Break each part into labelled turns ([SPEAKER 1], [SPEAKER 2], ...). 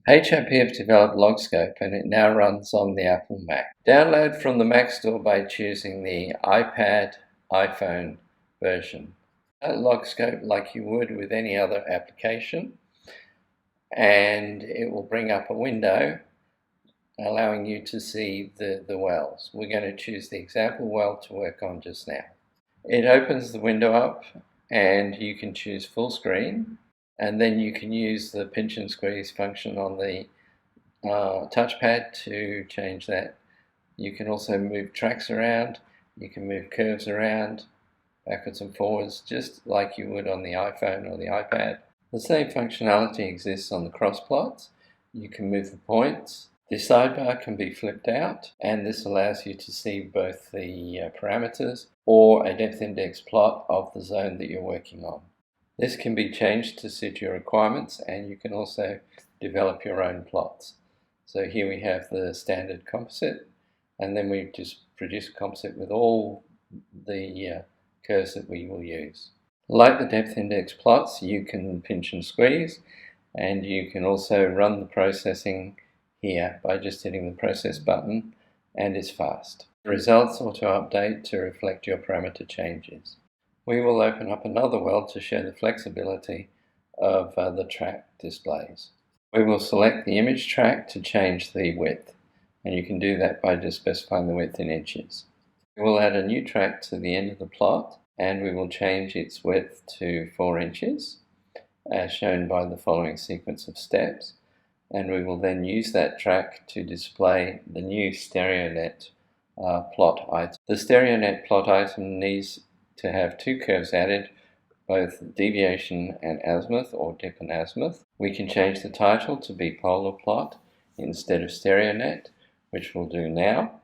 [SPEAKER 1] HAP have developed LogScope and it now runs on the Apple Mac. Download from the Mac Store by choosing the iPad, iPhone version. LogScope like you would with any other application, and it will bring up a window allowing you to see the wells. We're going to choose the example well to work on just now. It opens the window up and you can choose full screen, and then you can use the pinch and squeeze function on the touchpad to change that. You can also move tracks around, you can move curves around, backwards and forwards, just like you would on the iPhone or the iPad. The same functionality exists on the cross plots. You can move the points. The sidebar can be flipped out, and this allows you to see both the parameters or a depth index plot of the zone that you're working on. This can be changed to suit your requirements, and you can also develop your own plots. So here we have the standard composite, and then we just produce a composite with all the curves that we will use. Like the depth index plots, you can pinch and squeeze, and you can also run the processing here by just hitting the process button, and it's fast. The results auto-update to reflect your parameter changes. We will open up another well to show the flexibility of the track displays. We will select the image track to change the width, and you can do that by just specifying the width in inches. We will add a new track to the end of the plot, and we will change its width to 4 inches, as shown by the following sequence of steps. And we will then use that track to display the new StereoNet plot item. The StereoNet plot item needs to have 2 curves added, both deviation and azimuth, or dip and azimuth. We can change the title to be polar plot instead of StereoNet, which we'll do now.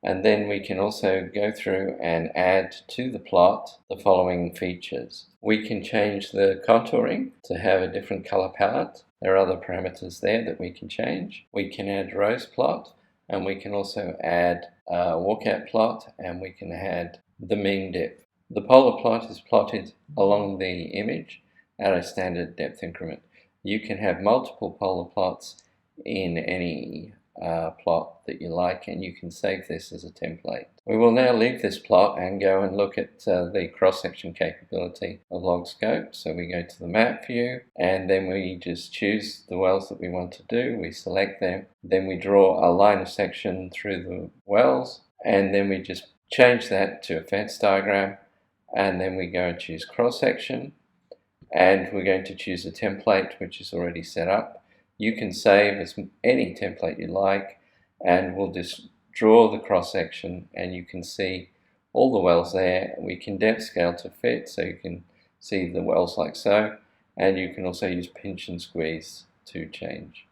[SPEAKER 1] And then we can also go through and add to the plot the following features. We can change the contouring to have a different color palette. There are other parameters there that we can change. We can add rows plot, and we can also add a walkout plot, and we can add the mean depth. The polar plot is plotted along the image at a standard depth increment. You can have multiple polar plots in any plot that you like, and you can save this as a template. We will now leave this plot and go and look at the cross-section capability of LogScope. So we go to the map view, and then we just choose the wells that we want to do. We select them, then we draw a line of section through the wells, and then we just change that to a fence diagram, and then we go and choose cross-section, and we're going to choose a template which is already set up. You can save as any template you like, and we'll just draw the cross-section, and you can see all the wells there. We can depth scale to fit, so you can see the wells like so, and you can also use pinch and squeeze to change.